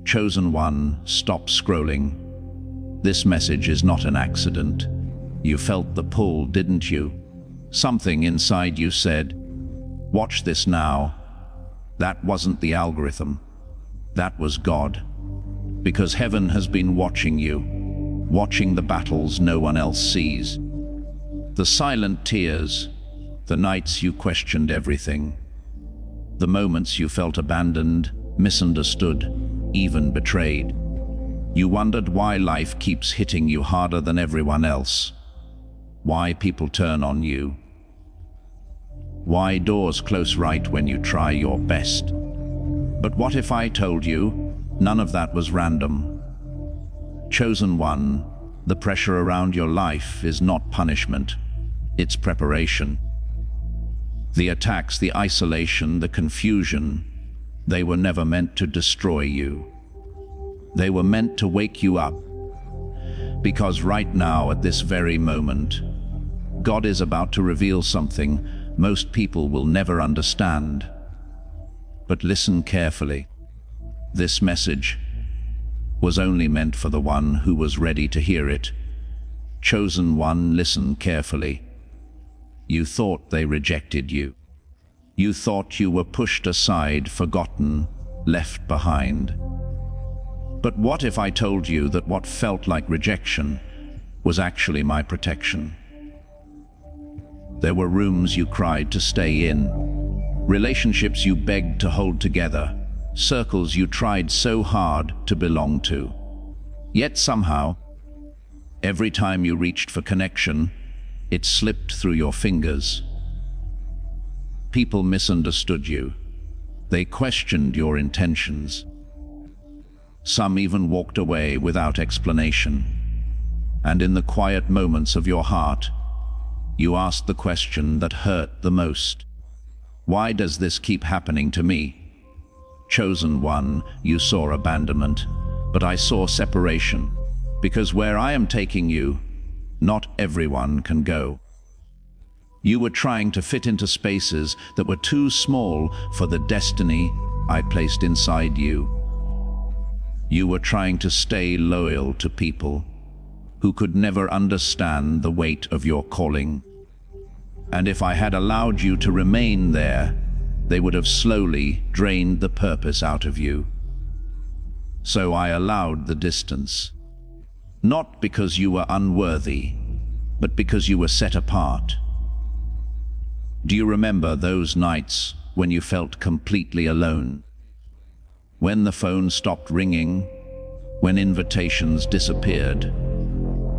Chosen one, stop scrolling. This message is not an accident. You felt the pull, didn't you? Something inside you said, "Watch this now." That wasn't the algorithm. That was God. Because heaven has been watching you, watching the battles no one else sees. The silent tears, the nights you questioned everything, the moments you felt abandoned, misunderstood, even betrayed. You wondered why life keeps hitting you harder than everyone else, why people turn on you, why doors close right when you try your best. But what if I told you none of that was random? Chosen one, the pressure around your life is not punishment, it's preparation. The attacks, the isolation, the confusion, they were never meant to destroy you. They were meant to wake you up. Because right now, at this very moment, God is about to reveal something most people will never understand. But listen carefully. This message was only meant for the one who was ready to hear it. Chosen one, listen carefully. You thought they rejected you. You thought you were pushed aside, forgotten, left behind. But what if I told you that what felt like rejection was actually my protection? There were rooms you cried to stay in, relationships you begged to hold together, circles you tried so hard to belong to. Yet somehow, every time you reached for connection, it slipped through your fingers. People misunderstood you. They questioned your intentions. Some even walked away without explanation. And in the quiet moments of your heart, you asked the question that hurt the most. Why does this keep happening to me? Chosen one, you saw abandonment, but I saw separation. Because where I am taking you, not everyone can go. You were trying to fit into spaces that were too small for the destiny I placed inside you. You were trying to stay loyal to people who could never understand the weight of your calling. And if I had allowed you to remain there, they would have slowly drained the purpose out of you. So I allowed the distance. Not because you were unworthy, but because you were set apart. Do you remember those nights when you felt completely alone? When the phone stopped ringing, when invitations disappeared,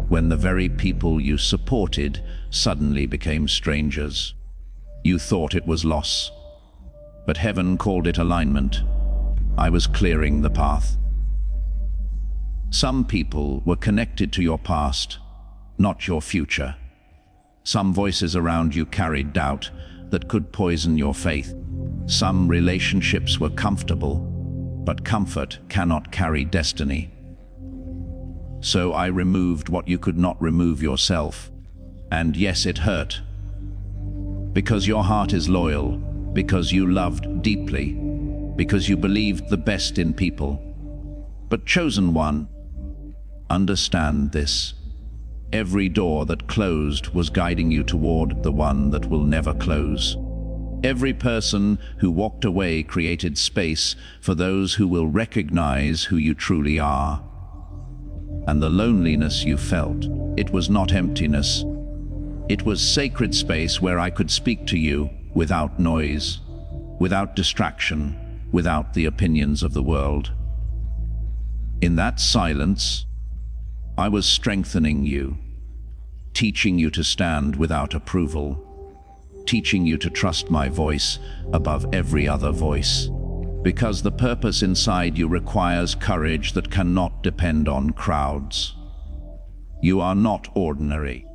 when the very people you supported suddenly became strangers. You thought it was loss, but heaven called it alignment. I was clearing the path. Some people were connected to your past, not your future. Some voices around you carried doubt that could poison your faith. Some relationships were comfortable, but comfort cannot carry destiny. So I removed what you could not remove yourself. And yes, it hurt. Because your heart is loyal, because you loved deeply, because you believed the best in people. But chosen one, understand this. Every door that closed was guiding you toward the one that will never close. Every person who walked away created space for those who will recognize who you truly are. And the loneliness you felt, it was not emptiness. It was sacred space where I could speak to you without noise, without distraction, without the opinions of the world. In that silence, I was strengthening you, teaching you to stand without approval, teaching you to trust my voice above every other voice. Because the purpose inside you requires courage that cannot depend on crowds. You are not ordinary.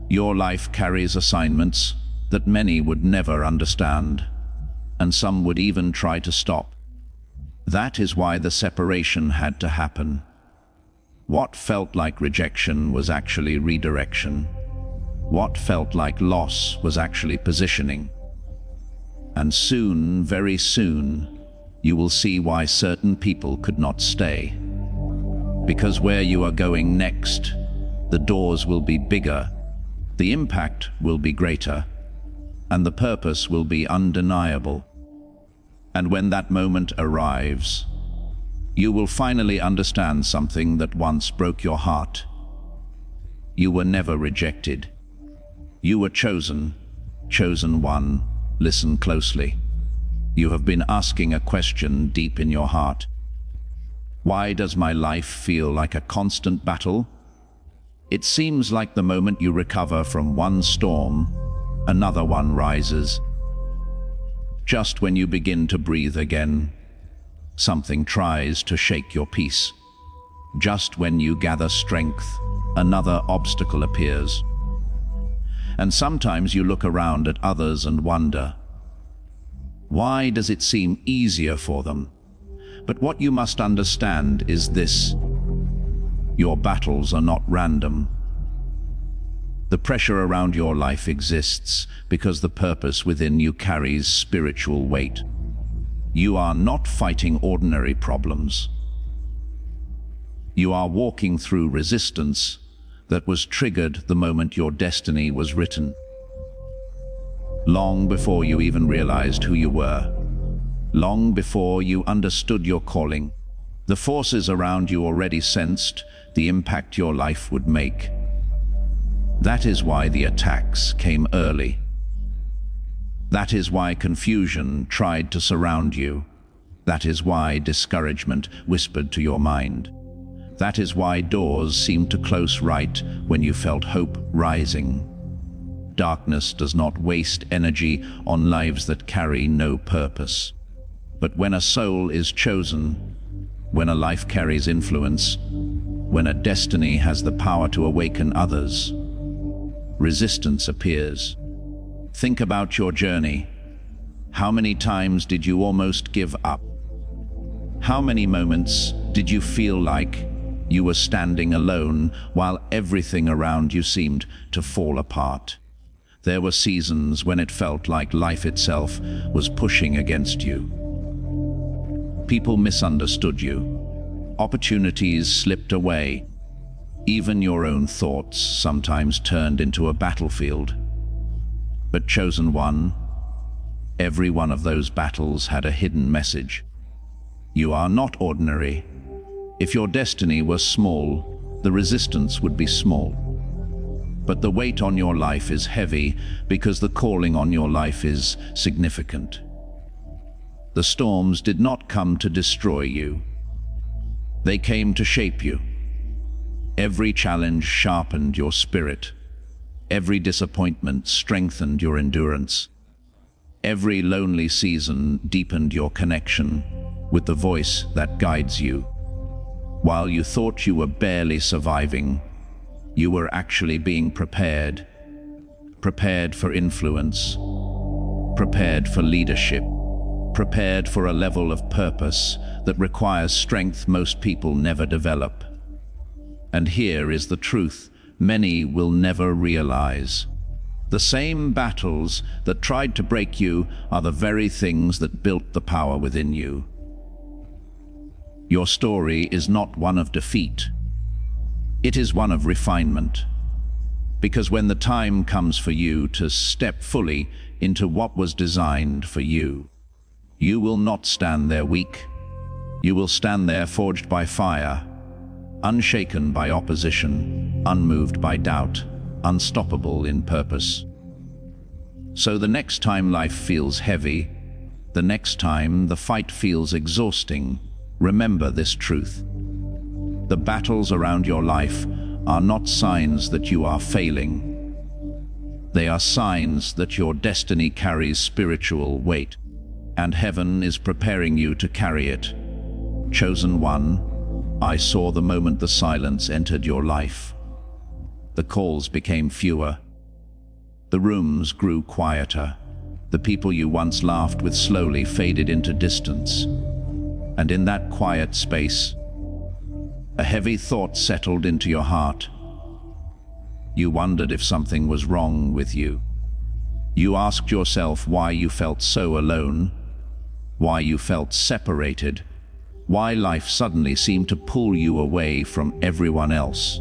Your life carries assignments that many would never understand, and some would even try to stop. That is why the separation had to happen. What felt like rejection was actually redirection. What felt like loss was actually positioning. And soon, very soon, you will see why certain people could not stay. Because where you are going next, the doors will be bigger, the impact will be greater, and the purpose will be undeniable. And when that moment arrives, you will finally understand something that once broke your heart. You were never rejected. You were chosen, chosen one. Listen closely. You have been asking a question deep in your heart. Why does my life feel like a constant battle? It seems like the moment you recover from one storm, another one rises. Just when you begin to breathe again, something tries to shake your peace. Just when you gather strength, another obstacle appears. And sometimes you look around at others and wonder, why does it seem easier for them? But what you must understand is this: your battles are not random. The pressure around your life exists because the purpose within you carries spiritual weight. You are not fighting ordinary problems. You are walking through resistance that was triggered the moment your destiny was written. Long before you even realized who you were, long before you understood your calling, the forces around you already sensed the impact your life would make. That is why the attacks came early. That is why confusion tried to surround you. That is why discouragement whispered to your mind. That is why doors seemed to close right when you felt hope rising. Darkness does not waste energy on lives that carry no purpose. But when a soul is chosen, when a life carries influence, when a destiny has the power to awaken others, resistance appears. Think about your journey. How many times did you almost give up? How many moments did you feel like you were standing alone while everything around you seemed to fall apart? There were seasons when it felt like life itself was pushing against you. People misunderstood you. Opportunities slipped away. Even your own thoughts sometimes turned into a battlefield. But chosen one, every one of those battles had a hidden message. You are not ordinary. If your destiny was small, the resistance would be small. But the weight on your life is heavy because the calling on your life is significant. The storms did not come to destroy you. They came to shape you. Every challenge sharpened your spirit. Every disappointment strengthened your endurance. Every lonely season deepened your connection with the voice that guides you. While you thought you were barely surviving, you were actually being prepared. Prepared for influence. Prepared for leadership. Prepared for a level of purpose that requires strength most people never develop. And here is the truth many will never realize. The same battles that tried to break you are the very things that built the power within you. Your story is not one of defeat. It is one of refinement. Because when the time comes for you to step fully into what was designed for you, you will not stand there weak. You will stand there forged by fire, unshaken by opposition, unmoved by doubt, unstoppable in purpose. So the next time life feels heavy, the next time the fight feels exhausting, remember this truth. The battles around your life are not signs that you are failing. They are signs that your destiny carries spiritual weight, and heaven is preparing you to carry it. Chosen one, I saw the moment the silence entered your life. The calls became fewer. The rooms grew quieter. The people you once laughed with slowly faded into distance. And in that quiet space, a heavy thought settled into your heart. You wondered if something was wrong with you. You asked yourself why you felt so alone, why you felt separated, why life suddenly seemed to pull you away from everyone else.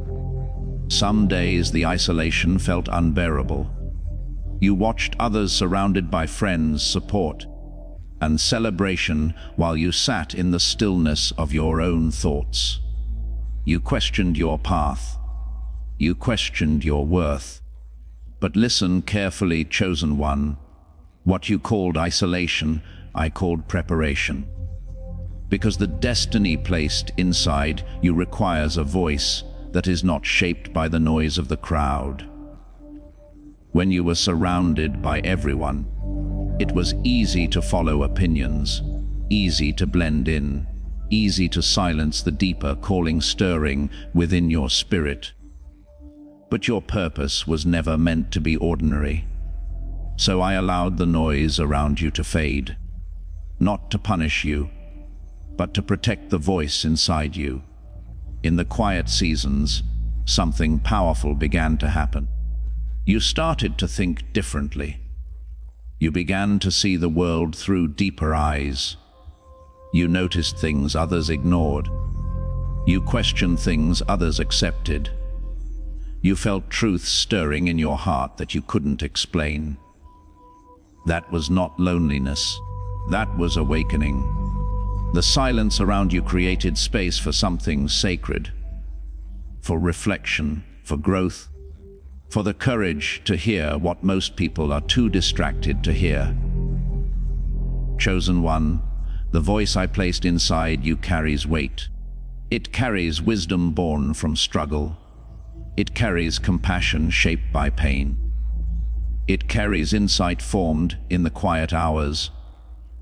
Some days the isolation felt unbearable. You watched others surrounded by friends, support, and celebration while you sat in the stillness of your own thoughts. You questioned your path. You questioned your worth. But listen carefully, chosen one. What you called isolation, I called preparation. Because the destiny placed inside you requires a voice that is not shaped by the noise of the crowd. When you were surrounded by everyone, it was easy to follow opinions, easy to blend in, easy to silence the deeper calling stirring within your spirit. But your purpose was never meant to be ordinary. So I allowed the noise around you to fade, not to punish you, but to protect the voice inside you. In the quiet seasons, something powerful began to happen. You started to think differently. You began to see the world through deeper eyes. You noticed things others ignored. You questioned things others accepted. You felt truth stirring in your heart that you couldn't explain. That was not loneliness. That was awakening. The silence around you created space for something sacred, for reflection, for growth, for the courage to hear what most people are too distracted to hear. Chosen one, the voice I placed inside you carries weight. It carries wisdom born from struggle. It carries compassion shaped by pain. It carries insight formed in the quiet hours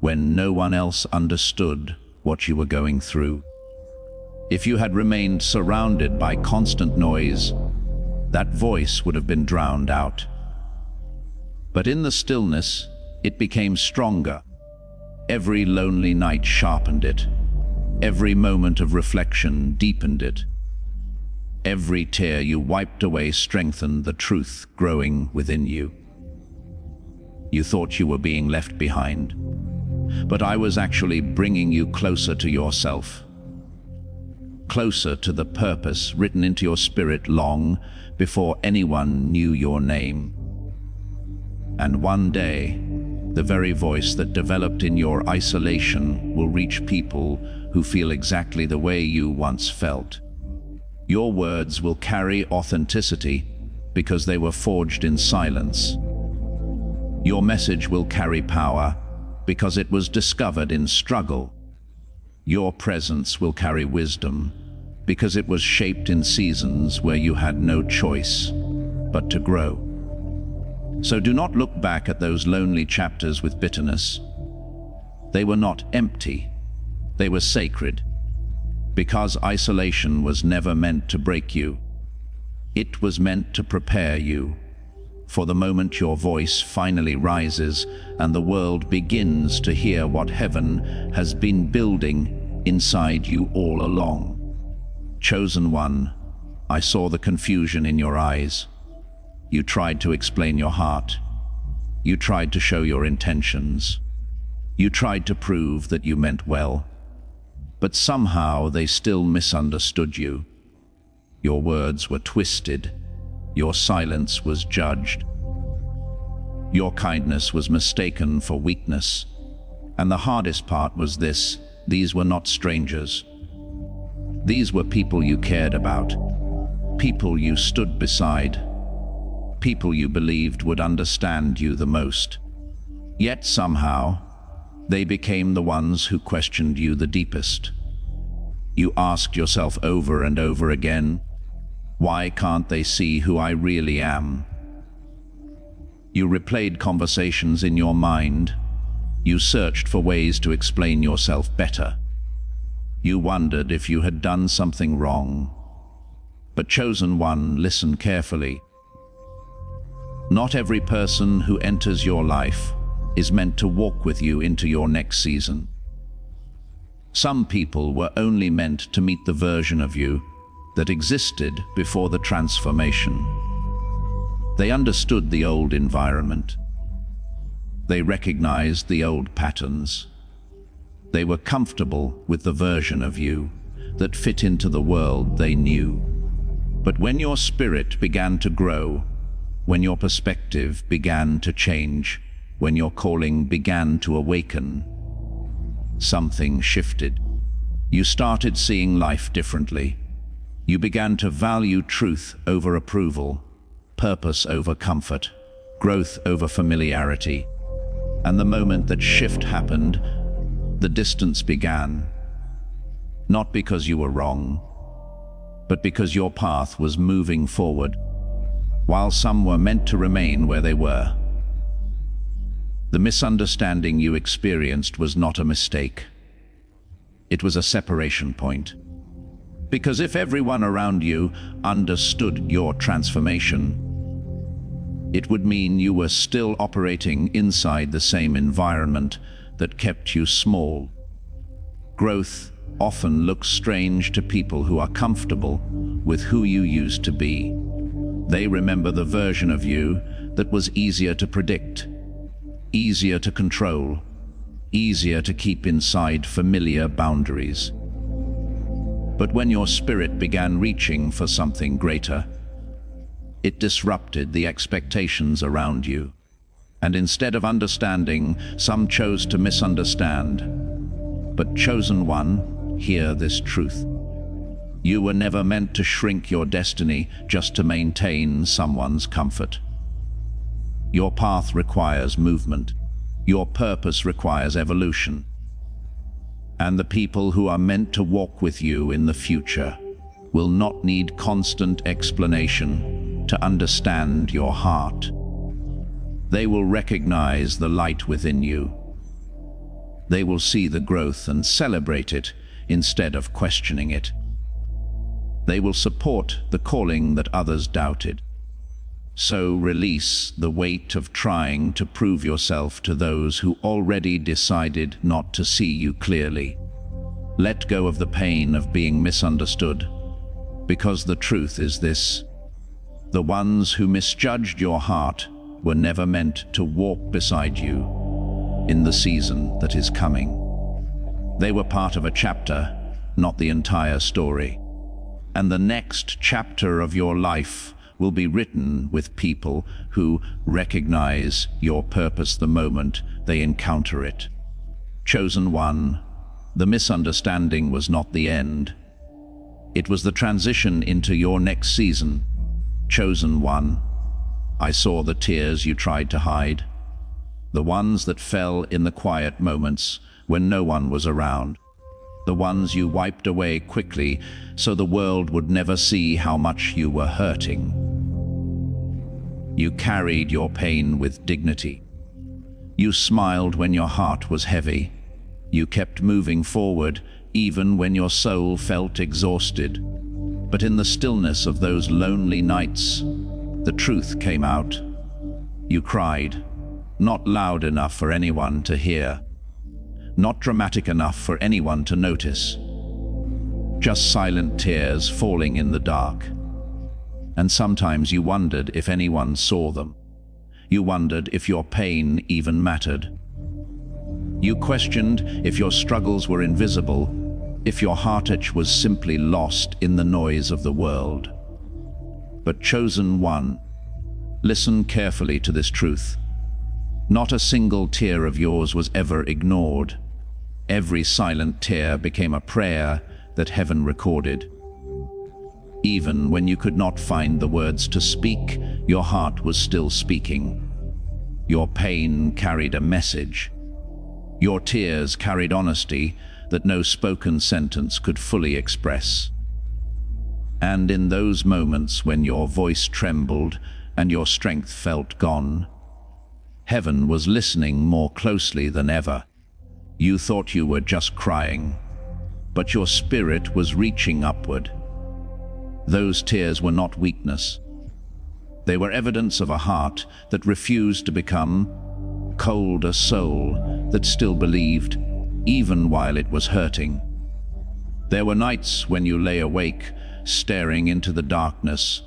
when no one else understood what you were going through. If you had remained surrounded by constant noise, that voice would have been drowned out. But in the stillness, it became stronger. Every lonely night sharpened it. Every moment of reflection deepened it. Every tear you wiped away strengthened the truth growing within you. You thought you were being left behind, but I was actually bringing you closer to yourself, closer to the purpose written into your spirit long before anyone knew your name. And one day, the very voice that developed in your isolation will reach people who feel exactly the way you once felt. Your words will carry authenticity because they were forged in silence. Your message will carry power because it was discovered in struggle. Your presence will carry wisdom because it was shaped in seasons where you had no choice but to grow. So do not look back at those lonely chapters with bitterness. They were not empty, they were sacred. Because isolation was never meant to break you. It was meant to prepare you for the moment your voice finally rises and the world begins to hear what heaven has been building inside you all along. Chosen one, I saw the confusion in your eyes. You tried to explain your heart. You tried to show your intentions. You tried to prove that you meant well. But somehow they still misunderstood you. Your words were twisted. Your silence was judged. Your kindness was mistaken for weakness. And the hardest part was this: these were not strangers. These were people you cared about, people you stood beside, people you believed would understand you the most. Yet somehow, they became the ones who questioned you the deepest. You asked yourself over and over again, why can't they see who I really am? You replayed conversations in your mind. You searched for ways to explain yourself better. You wondered if you had done something wrong. But chosen one, listen carefully. Not every person who enters your life is meant to walk with you into your next season. Some people were only meant to meet the version of you that existed before the transformation. They understood the old environment. They recognized the old patterns. They were comfortable with the version of you that fit into the world they knew. But when your spirit began to grow, when your perspective began to change, when your calling began to awaken, something shifted. You started seeing life differently. You began to value truth over approval, purpose over comfort, growth over familiarity. And the moment that shift happened, the distance began. Not because you were wrong, but because your path was moving forward, while some were meant to remain where they were. The misunderstanding you experienced was not a mistake. It was a separation point. Because if everyone around you understood your transformation, it would mean you were still operating inside the same environment that kept you small. Growth often looks strange to people who are comfortable with who you used to be. They remember the version of you that was easier to predict, easier to control, easier to keep inside familiar boundaries. But when your spirit began reaching for something greater, it disrupted the expectations around you. And instead of understanding, some chose to misunderstand. But chosen one, hear this truth. You were never meant to shrink your destiny just to maintain someone's comfort. Your path requires movement. Your purpose requires evolution. And the people who are meant to walk with you in the future will not need constant explanation to understand your heart. They will recognize the light within you. They will see the growth and celebrate it instead of questioning it. They will support the calling that others doubted. So release the weight of trying to prove yourself to those who already decided not to see you clearly. Let go of the pain of being misunderstood, because the truth is this: the ones who misjudged your heart were never meant to walk beside you in the season that is coming. They were part of a chapter, not the entire story. And the next chapter of your life will be written with people who recognize your purpose the moment they encounter it. Chosen one, the misunderstanding was not the end. It was the transition into your next season. Chosen one, I saw the tears you tried to hide, the ones that fell in the quiet moments when no one was around, the ones you wiped away quickly so the world would never see how much you were hurting. You carried your pain with dignity. You smiled when your heart was heavy. You kept moving forward even when your soul felt exhausted. But in the stillness of those lonely nights, the truth came out. You cried, not loud enough for anyone to hear, not dramatic enough for anyone to notice. Just silent tears falling in the dark. And sometimes you wondered if anyone saw them. You wondered if your pain even mattered. You questioned if your struggles were invisible, if your heartache was simply lost in the noise of the world. But chosen one, listen carefully to this truth. Not a single tear of yours was ever ignored. Every silent tear became a prayer that heaven recorded. Even when you could not find the words to speak, your heart was still speaking. Your pain carried a message. Your tears carried honesty that no spoken sentence could fully express. And in those moments when your voice trembled and your strength felt gone, heaven was listening more closely than ever. You thought you were just crying, but your spirit was reaching upward. Those tears were not weakness. They were evidence of a heart that refused to become cold, a soul that still believed, even while it was hurting. There were nights when you lay awake, staring into the darkness,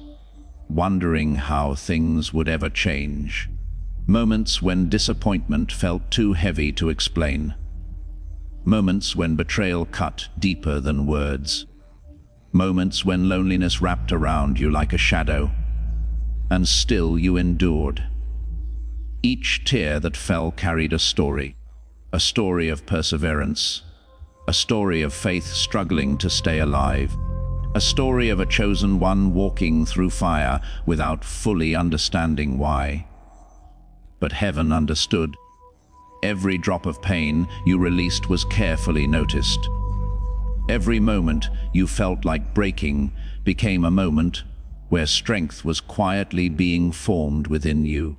wondering how things would ever change. Moments when disappointment felt too heavy to explain. Moments when betrayal cut deeper than words. Moments when loneliness wrapped around you like a shadow, and still you endured. Each tear that fell carried a story of perseverance, a story of faith struggling to stay alive, a story of a chosen one walking through fire without fully understanding why. But heaven understood. Every drop of pain you released was carefully noticed. Every moment you felt like breaking became a moment where strength was quietly being formed within you.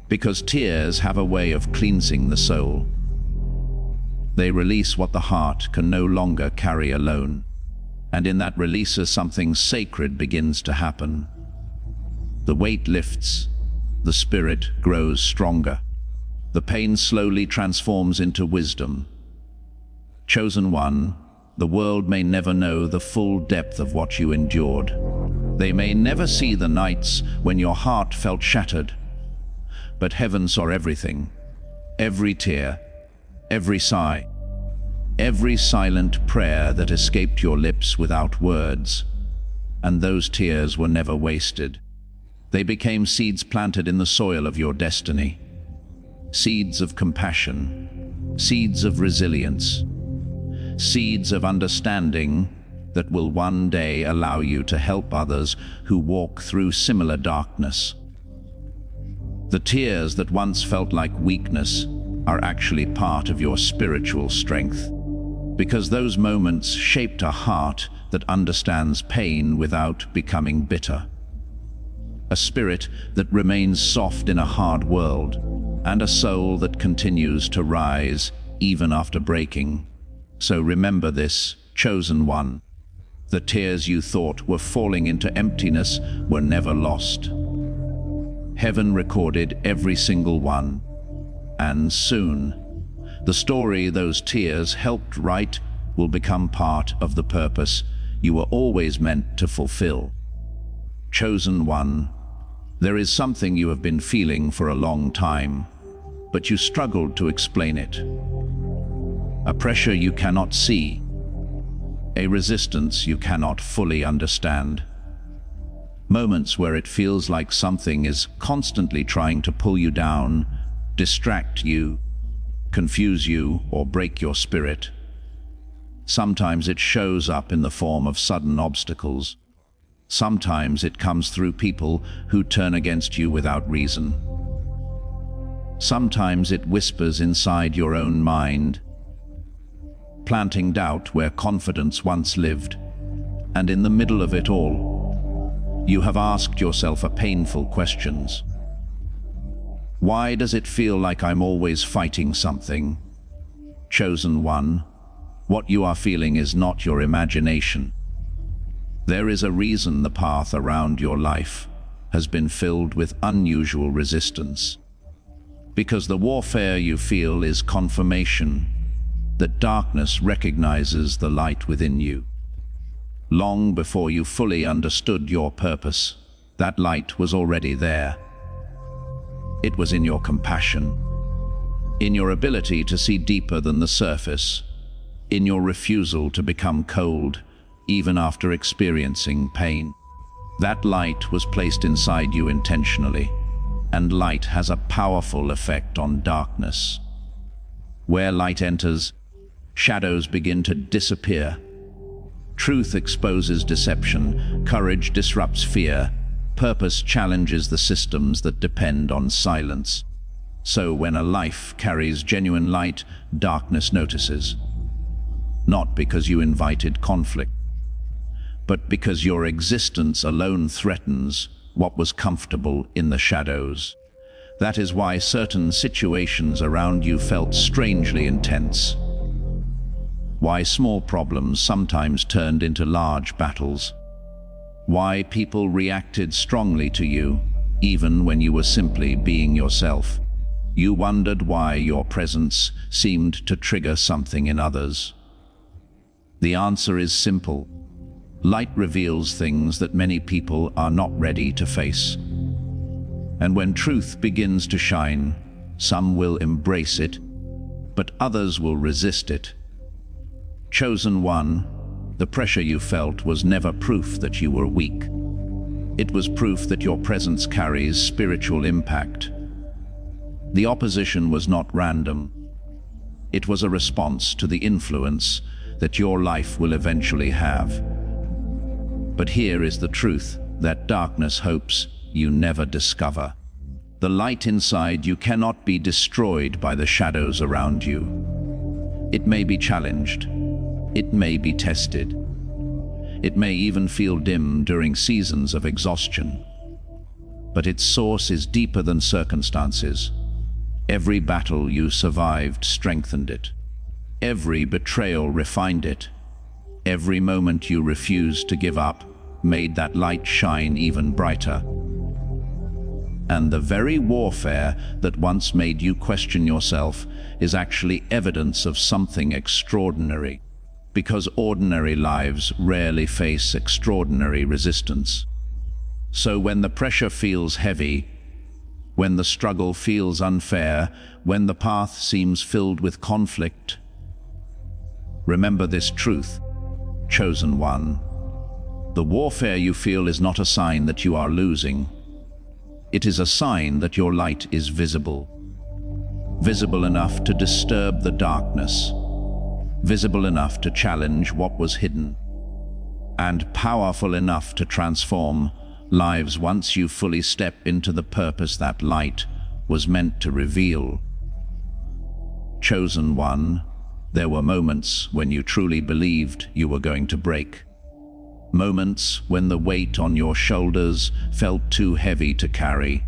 Because tears have a way of cleansing the soul. They release what the heart can no longer carry alone. And in that release, something sacred begins to happen. The weight lifts, the spirit grows stronger. The pain slowly transforms into wisdom. Chosen one, the world may never know the full depth of what you endured. They may never see the nights when your heart felt shattered. But heaven saw everything, every tear, every sigh, every silent prayer that escaped your lips without words. And those tears were never wasted. They became seeds planted in the soil of your destiny. Seeds of compassion, seeds of resilience, seeds of understanding that will one day allow you to help others who walk through similar darkness. The tears that once felt like weakness are actually part of your spiritual strength, because those moments shaped a heart that understands pain without becoming bitter. A spirit that remains soft in a hard world, and a soul that continues to rise even after breaking. So remember this, chosen one. The tears you thought were falling into emptiness were never lost. Heaven recorded every single one, and soon, the story those tears helped write will become part of the purpose you were always meant to fulfill. Chosen one, there is something you have been feeling for a long time, but you struggled to explain it. A pressure you cannot see, a resistance you cannot fully understand. Moments where it feels like something is constantly trying to pull you down, distract you, confuse you, or break your spirit. Sometimes it shows up in the form of sudden obstacles. Sometimes it comes through people who turn against you without reason. Sometimes it whispers inside your own mind, planting doubt where confidence once lived. And in the middle of it all, you have asked yourself painful questions. Why does it feel like I'm always fighting something? Chosen one, what you are feeling is not your imagination. There is a reason the path around your life has been filled with unusual resistance. Because the warfare you feel is confirmation that darkness recognizes the light within you. Long before you fully understood your purpose, that light was already there. It was in your compassion, in your ability to see deeper than the surface, in your refusal to become cold, even after experiencing pain. That light was placed inside you intentionally, and light has a powerful effect on darkness. Where light enters, shadows begin to disappear. Truth exposes deception, courage disrupts fear, purpose challenges the systems that depend on silence. So when a life carries genuine light, darkness notices. Not because you invited conflict, but because your existence alone threatens what was comfortable in the shadows. That is why certain situations around you felt strangely intense. Why small problems sometimes turned into large battles. Why people reacted strongly to you, even when you were simply being yourself. You wondered why your presence seemed to trigger something in others. The answer is simple. Light reveals things that many people are not ready to face. And when truth begins to shine, some will embrace it, but others will resist it. Chosen one, the pressure you felt was never proof that you were weak. It was proof that your presence carries spiritual impact. The opposition was not random. It was a response to the influence that your life will eventually have. But here is the truth that darkness hopes you never discover. The light inside you cannot be destroyed by the shadows around you. It may be challenged. It may be tested. It may even feel dim during seasons of exhaustion. But its source is deeper than circumstances. Every battle you survived strengthened it. Every betrayal refined it. Every moment you refused to give up made that light shine even brighter. And the very warfare that once made you question yourself is actually evidence of something extraordinary, because ordinary lives rarely face extraordinary resistance. So when the pressure feels heavy, when the struggle feels unfair, when the path seems filled with conflict, remember this truth, chosen one. The warfare you feel is not a sign that you are losing. It is a sign that your light is visible. Visible enough to disturb the darkness. Visible enough to challenge what was hidden. And powerful enough to transform lives once you fully step into the purpose that light was meant to reveal. Chosen one, there were moments when you truly believed you were going to break. Moments when the weight on your shoulders felt too heavy to carry.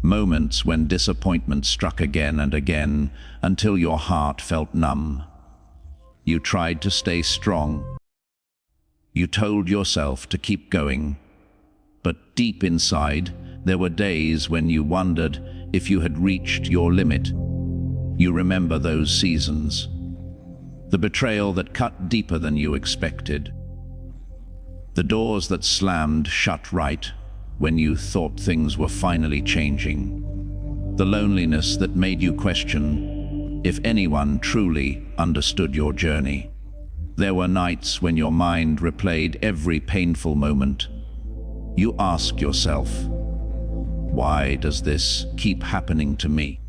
Moments when disappointment struck again and again until your heart felt numb. You tried to stay strong. You told yourself to keep going. But deep inside, there were days when you wondered if you had reached your limit. You remember those seasons. The betrayal that cut deeper than you expected. The doors that slammed shut right when you thought things were finally changing. The loneliness that made you question if anyone truly understood your journey. There were nights when your mind replayed every painful moment. You ask yourself, why does this keep happening to me?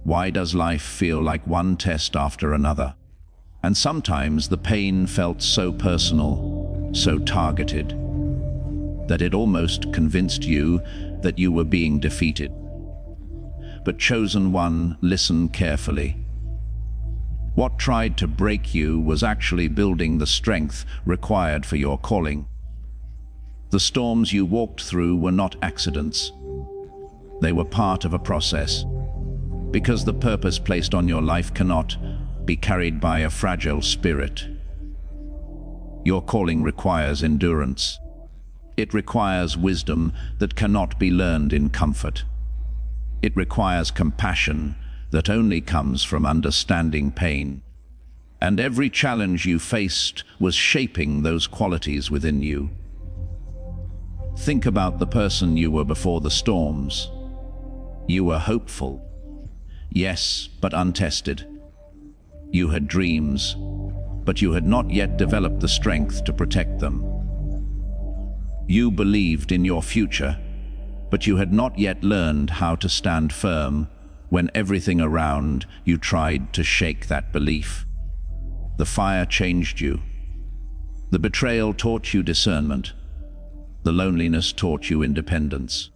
Why does life feel like one test after another? And sometimes the pain felt so personal, so targeted, that it almost convinced you that you were being defeated. But chosen one, listen carefully. What tried to break you was actually building the strength required for your calling. The storms you walked through were not accidents. They were part of a process, because the purpose placed on your life cannot be carried by a fragile spirit. Your calling requires endurance. It requires wisdom that cannot be learned in comfort. It requires compassion that only comes from understanding pain. And every challenge you faced was shaping those qualities within you. Think about the person you were before the storms. You were hopeful. Yes, but untested. You had dreams, but you had not yet developed the strength to protect them. You believed in your future, but you had not yet learned how to stand firm when everything around you tried to shake that belief. The fire changed you. The betrayal taught you discernment. The loneliness taught you independence.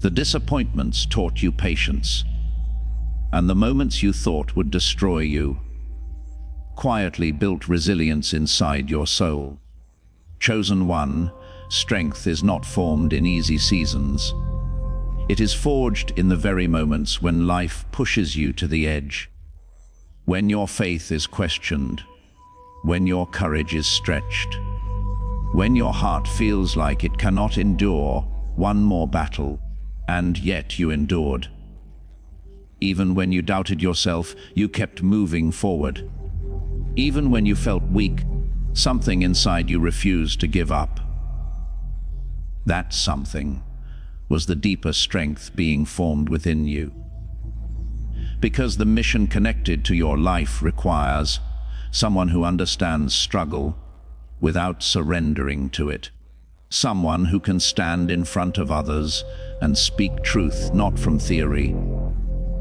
The disappointments taught you patience. And the moments you thought would destroy you quietly built resilience inside your soul. Chosen one, strength is not formed in easy seasons. It is forged in the very moments when life pushes you to the edge. When your faith is questioned, when your courage is stretched, when your heart feels like it cannot endure one more battle, and yet you endured. Even when you doubted yourself, you kept moving forward. Even when you felt weak, something inside you refused to give up. That something was the deeper strength being formed within you. because the mission connected to your life requires someone who understands struggle without surrendering to it. Someone who can stand in front of others and speak truth not from theory,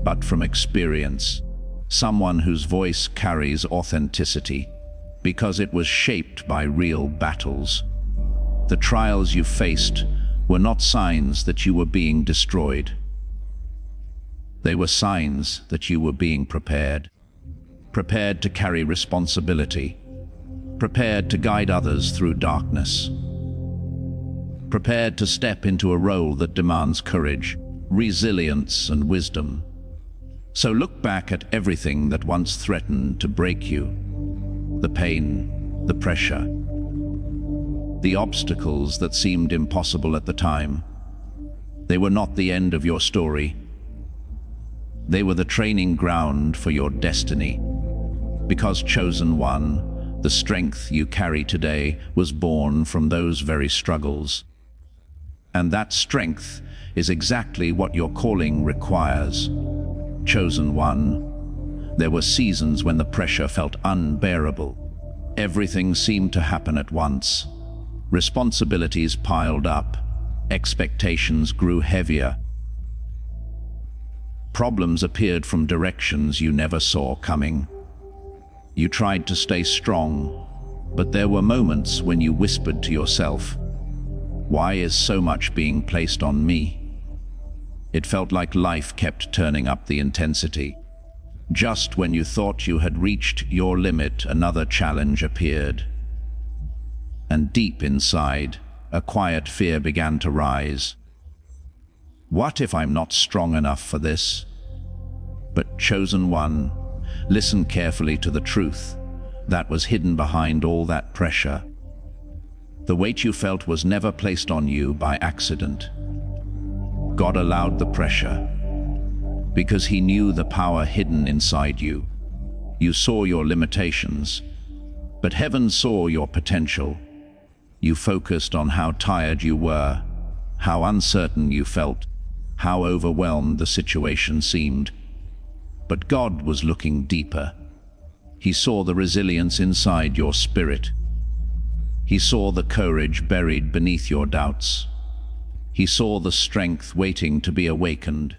but from experience. Someone whose voice carries authenticity because it was shaped by real battles. The trials you faced were not signs that you were being destroyed. They were signs that you were being prepared. Prepared to carry responsibility. Prepared to guide others through darkness. Prepared to step into a role that demands courage, resilience, and wisdom. So look back at everything that once threatened to break you. The pain, the pressure, the obstacles that seemed impossible at the time. They were not the end of your story. They were the training ground for your destiny. Because chosen one, the strength you carry today was born from those very struggles. And that strength is exactly what your calling requires. Chosen one, there were seasons when the pressure felt unbearable. Everything seemed to happen at once. Responsibilities piled up. Expectations grew heavier. Problems appeared from directions you never saw coming. You tried to stay strong, but there were moments when you whispered to yourself, "Why is so much being placed on me?" It felt like life kept turning up the intensity. Just when you thought you had reached your limit, another challenge appeared. And deep inside, a quiet fear began to rise. What if I'm not strong enough for this? But chosen one, listen carefully to the truth that was hidden behind all that pressure. The weight you felt was never placed on you by accident. God allowed the pressure because He knew the power hidden inside you. You saw your limitations, but heaven saw your potential. You focused on how tired you were, how uncertain you felt, how overwhelmed the situation seemed. But God was looking deeper. He saw the resilience inside your spirit. He saw the courage buried beneath your doubts. He saw the strength waiting to be awakened.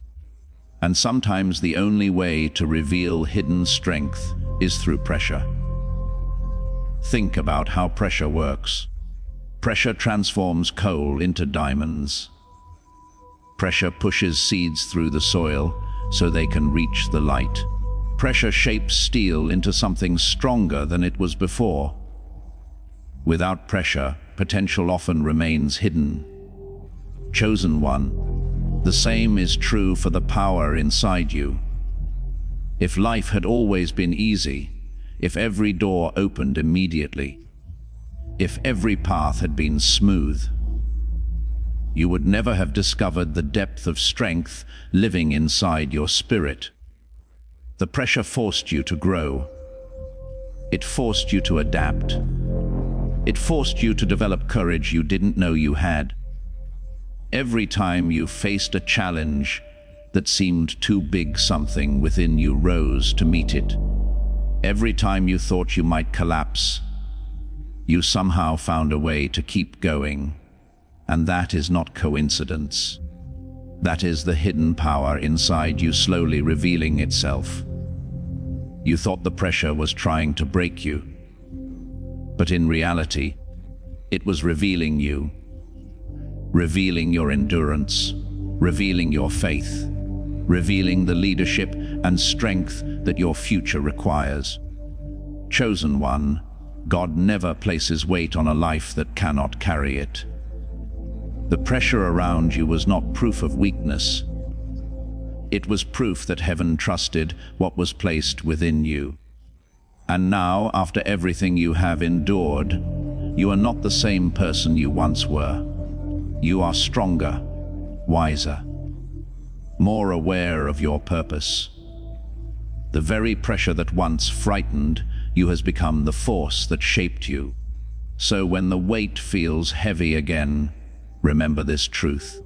And sometimes the only way to reveal hidden strength is through pressure. Think about how pressure works. Pressure transforms coal into diamonds. Pressure pushes seeds through the soil so they can reach the light. Pressure shapes steel into something stronger than it was before. Without pressure, potential often remains hidden. Chosen one, the same is true for the power inside you. If life had always been easy, if every door opened immediately, if every path had been smooth, you would never have discovered the depth of strength living inside your spirit. The pressure forced you to grow. It forced you to adapt. It forced you to develop courage you didn't know you had. Every time you faced a challenge that seemed too big, something within you rose to meet it. Every time you thought you might collapse, you somehow found a way to keep going. And that is not coincidence. That is the hidden power inside you slowly revealing itself. You thought the pressure was trying to break you, but in reality, it was revealing you, revealing your endurance, revealing your faith, revealing the leadership and strength that your future requires. Chosen one, God never places weight on a life that cannot carry it. The pressure around you was not proof of weakness. It was proof that heaven trusted what was placed within you. And now, after everything you have endured, you are not the same person you once were. You are stronger, wiser, more aware of your purpose. The very pressure that once frightened you has become the force that shaped you. So when the weight feels heavy again, remember this truth.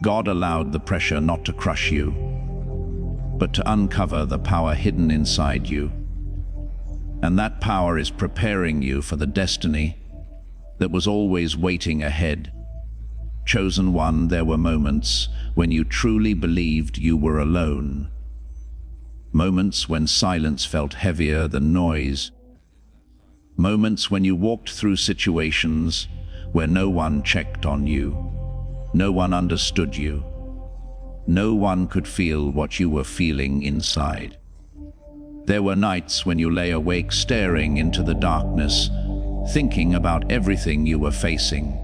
God allowed the pressure not to crush you, but to uncover the power hidden inside you. And that power is preparing you for the destiny that was always waiting ahead. Chosen one, there were moments when you truly believed you were alone. Moments when silence felt heavier than noise. Moments when you walked through situations where no one checked on you, no one understood you, no one could feel what you were feeling inside. There were nights when you lay awake staring into the darkness, thinking about everything you were facing.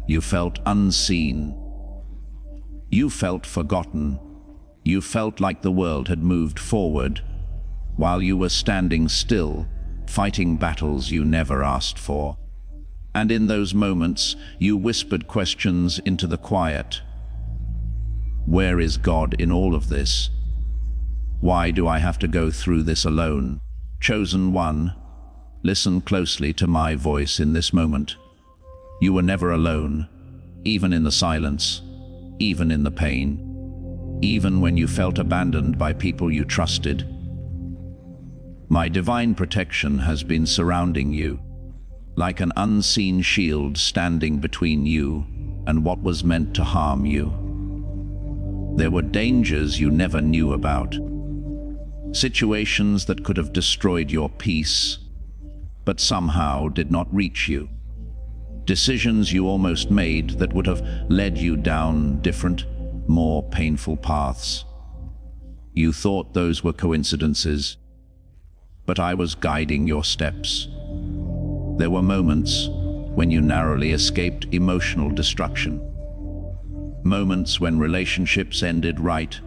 You felt unseen. You felt forgotten. You felt like the world had moved forward, while you were standing still, fighting battles you never asked for. And in those moments, you whispered questions into the quiet. Where is God in all of this? Why do I have to go through this alone? Chosen one, listen closely to my voice in this moment. You were never alone, even in the silence, even in the pain, even when you felt abandoned by people you trusted. My divine protection has been surrounding you, like an unseen shield standing between you and what was meant to harm you. There were dangers you never knew about, situations that could have destroyed your peace, but somehow did not reach you. Decisions you almost made that would have led you down different, more painful paths. You thought those were coincidences, but I was guiding your steps. There were moments when you narrowly escaped emotional destruction. Moments when relationships ended right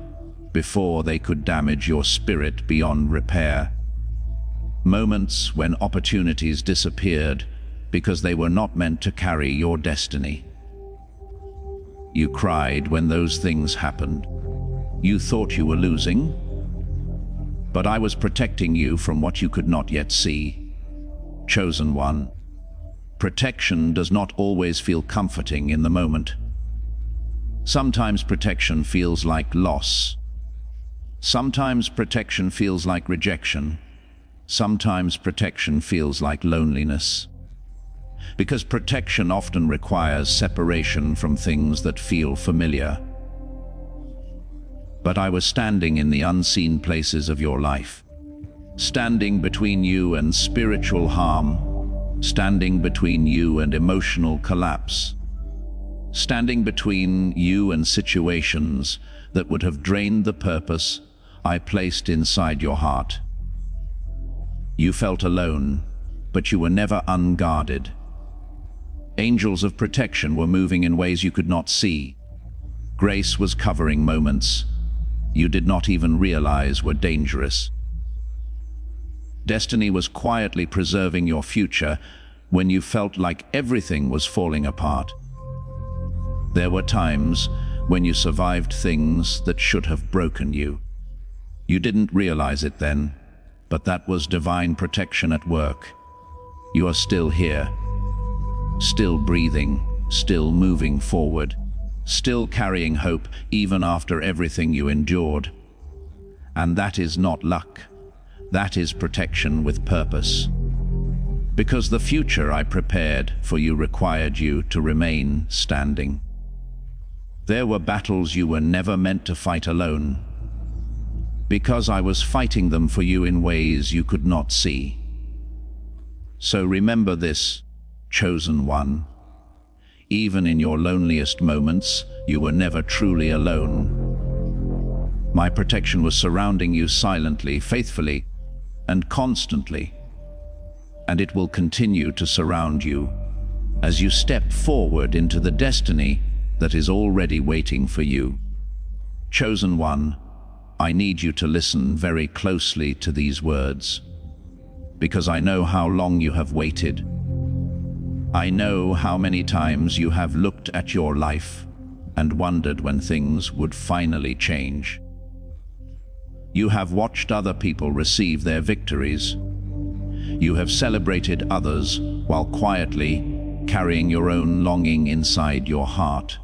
before they could damage your spirit beyond repair. Moments when opportunities disappeared because they were not meant to carry your destiny. You cried when those things happened. You thought you were losing, but I was protecting you from what you could not yet see. Chosen one, protection does not always feel comforting in the moment. Sometimes protection feels like loss. Sometimes protection feels like rejection. Sometimes protection feels like loneliness. Because protection often requires separation from things that feel familiar. But I was standing in the unseen places of your life, standing between you and spiritual harm, standing between you and emotional collapse, standing between you and situations that would have drained the purpose I placed inside your heart. You felt alone, but you were never unguarded. Angels of protection were moving in ways you could not see. Grace was covering moments you did not even realize were dangerous. Destiny was quietly preserving your future when you felt like everything was falling apart. There were times when you survived things that should have broken you. You didn't realize it then, but that was divine protection at work. You are still here, still breathing, still moving forward, still carrying hope even after everything you endured. And that is not luck. That is protection with purpose. Because the future I prepared for you required you to remain standing. There were battles you were never meant to fight alone, because I was fighting them for you in ways you could not see. So remember this, chosen one. Even in your loneliest moments, you were never truly alone. My protection was surrounding you silently, faithfully, and constantly. And it will continue to surround you as you step forward into the destiny that is already waiting for you. Chosen one, I need you to listen very closely to these words, because I know how long you have waited. I know how many times you have looked at your life and wondered when things would finally change. You have watched other people receive their victories. You have celebrated others while quietly carrying your own longing inside your heart.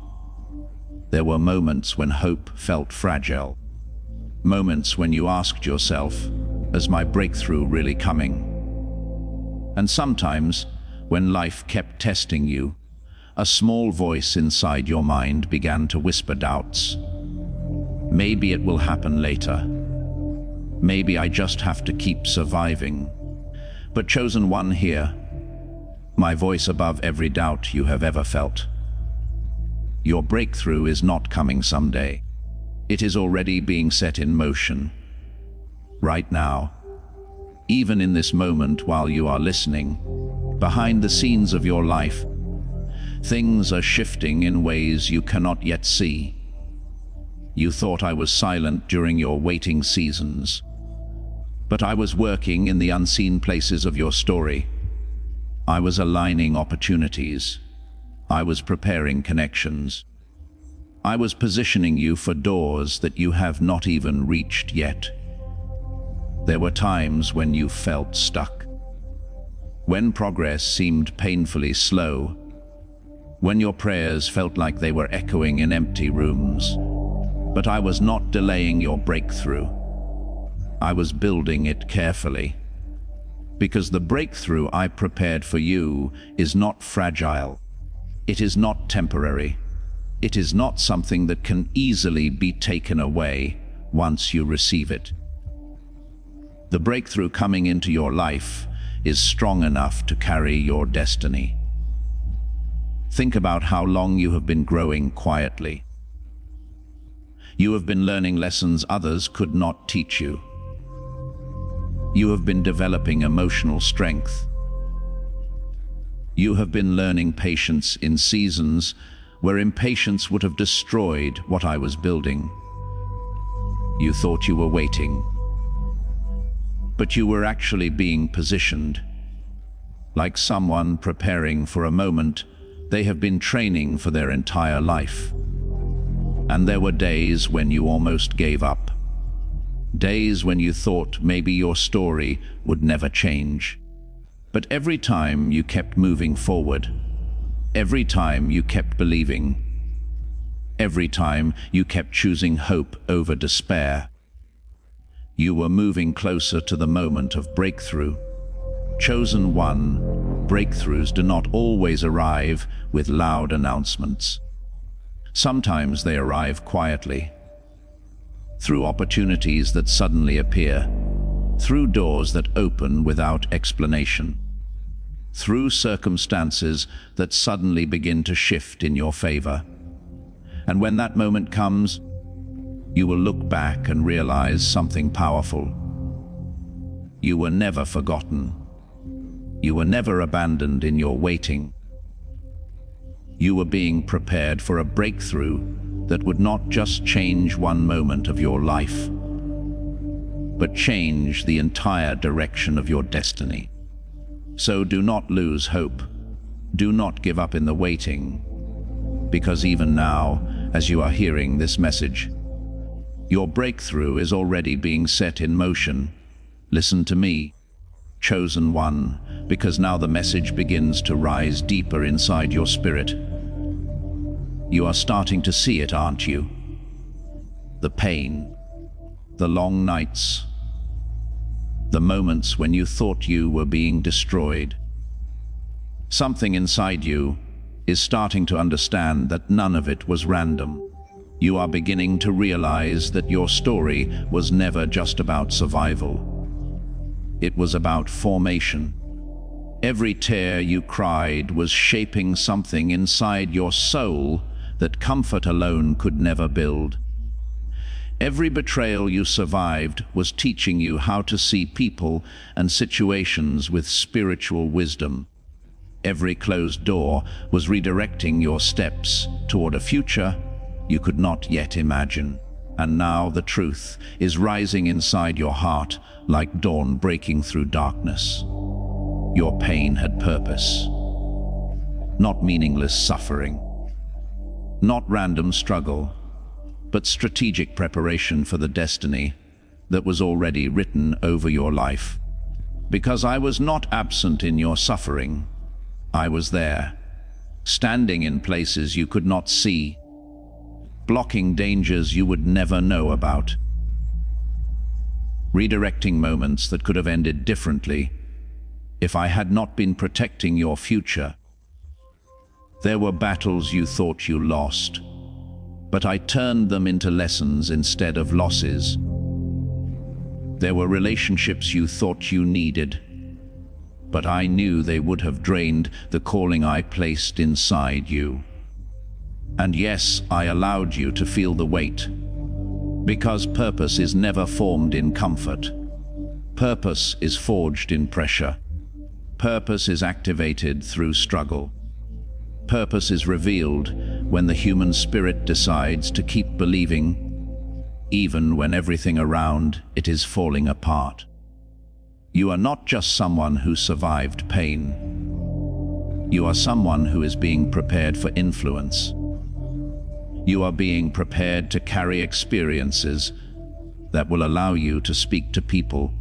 There were moments when hope felt fragile, Moments when you asked yourself, is my breakthrough really coming? And sometimes, when life kept testing you, a small voice inside your mind began to whisper doubts. Maybe it will happen later. Maybe I just have to keep surviving. But chosen one here, my voice above every doubt you have ever felt. Your breakthrough is not coming someday. It is already being set in motion. Right now, even in this moment while you are listening, behind the scenes of your life, things are shifting in ways you cannot yet see. You thought I was silent during your waiting seasons, but I was working in the unseen places of your story. I was aligning opportunities. I was preparing connections. I was positioning you for doors that you have not even reached yet. There were times when you felt stuck, when progress seemed painfully slow, when your prayers felt like they were echoing in empty rooms. But I was not delaying your breakthrough. I was building it carefully. Because the breakthrough I prepared for you is not fragile. It is not temporary. It is not something that can easily be taken away once you receive it. The breakthrough coming into your life is strong enough to carry your destiny. Think about how long you have been growing quietly. You have been learning lessons others could not teach you. You have been developing emotional strength. You have been learning patience in seasons where impatience would have destroyed what I was building. You thought you were waiting, but you were actually being positioned. Like someone preparing for a moment they have been training for their entire life. And there were days when you almost gave up. Days when you thought maybe your story would never change. But every time you kept moving forward, every time you kept believing, every time you kept choosing hope over despair, you were moving closer to the moment of breakthrough. Chosen one, breakthroughs do not always arrive with loud announcements. Sometimes they arrive quietly, through opportunities that suddenly appear, through doors that open without explanation, through circumstances that suddenly begin to shift in your favor. And when that moment comes, you will look back and realize something powerful. You were never forgotten. You were never abandoned in your waiting. You were being prepared for a breakthrough that would not just change one moment of your life, but change the entire direction of your destiny. So do not lose hope. Do not give up in the waiting, because even now, as you are hearing this message, your breakthrough is already being set in motion. Listen to me, chosen one, because now the message begins to rise deeper inside your spirit. You are starting to see it, aren't you? The pain, the long nights, the moments when you thought you were being destroyed. Something inside you is starting to understand that none of it was random. You are beginning to realize that your story was never just about survival. It was about formation. Every tear you cried was shaping something inside your soul that comfort alone could never build. Every betrayal you survived was teaching you how to see people and situations with spiritual wisdom. Every closed door was redirecting your steps toward a future you could not yet imagine. And now the truth is rising inside your heart like dawn breaking through darkness. Your pain had purpose, not meaningless suffering, not random struggle, but strategic preparation for the destiny that was already written over your life. Because I was not absent in your suffering, I was there, standing in places you could not see, blocking dangers you would never know about. redirecting moments that could have ended differently if I had not been protecting your future. There were battles you thought you lost, but I turned them into lessons instead of losses. There were relationships you thought you needed, but I knew they would have drained the calling I placed inside you. And yes, I allowed you to feel the weight, because purpose is never formed in comfort. Purpose is forged in pressure. Purpose is activated through struggle. Purpose is revealed when the human spirit decides to keep believing, even when everything around it is falling apart. You are not just someone who survived pain. You are someone who is being prepared for influence. You are being prepared to carry experiences that will allow you to speak to people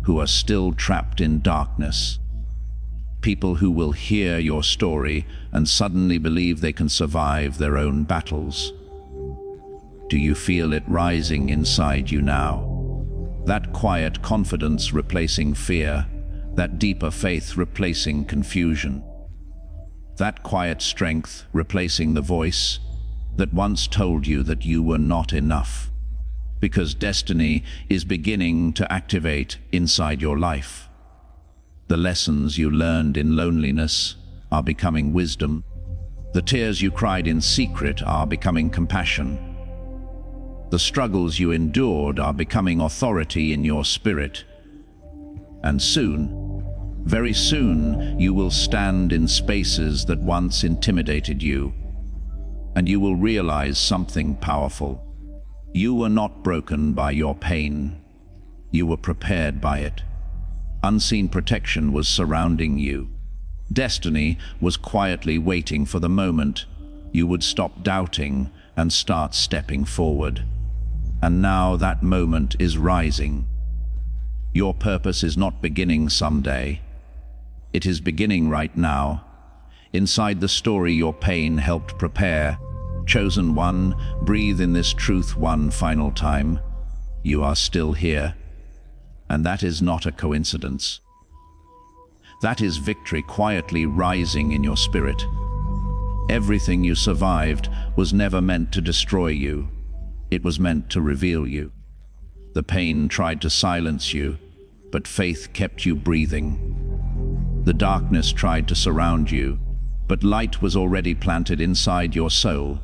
who are still trapped in darkness. People who will hear your story and suddenly believe they can survive their own battles. Do you feel it rising inside you now? That quiet confidence replacing fear, that deeper faith replacing confusion. That quiet strength replacing the voice that once told you that you were not enough. Because destiny is beginning to activate inside your life. The lessons you learned in loneliness are becoming wisdom. The tears you cried in secret are becoming compassion. The struggles you endured are becoming authority in your spirit. And soon, very soon, you will stand in spaces that once intimidated you, and you will realize something powerful. You were not broken by your pain. You were prepared by it. Unseen protection was surrounding you. Destiny was quietly waiting for the moment you would stop doubting and start stepping forward. And now that moment is rising. Your purpose is not beginning someday. It is beginning right now. Inside the story your pain helped prepare. Chosen one, breathe in this truth one final time. You are still here. And that is not a coincidence. That is victory quietly rising in your spirit. Everything you survived was never meant to destroy you. It was meant to reveal you. The pain tried to silence you, but faith kept you breathing. The darkness tried to surround you, but light was already planted inside your soul.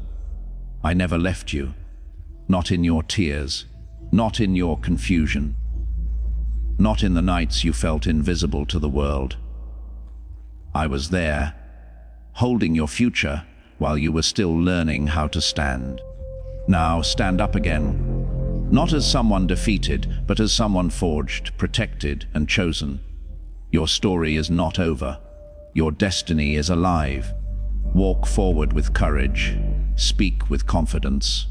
I never left you, not in your tears, not in your confusion, not in the nights you felt invisible to the world. I was there, holding your future while you were still learning how to stand. Now stand up again, not as someone defeated, but as someone forged, protected, and chosen. Your story is not over. Your destiny is alive. Walk forward with courage. Speak with confidence.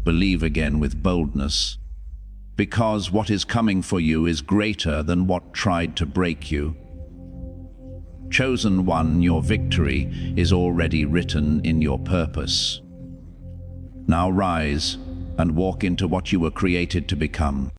Believe again with boldness. Because what is coming for you is greater than what tried to break you. Chosen one, your victory is already written in your purpose. Now rise and walk into what you were created to become.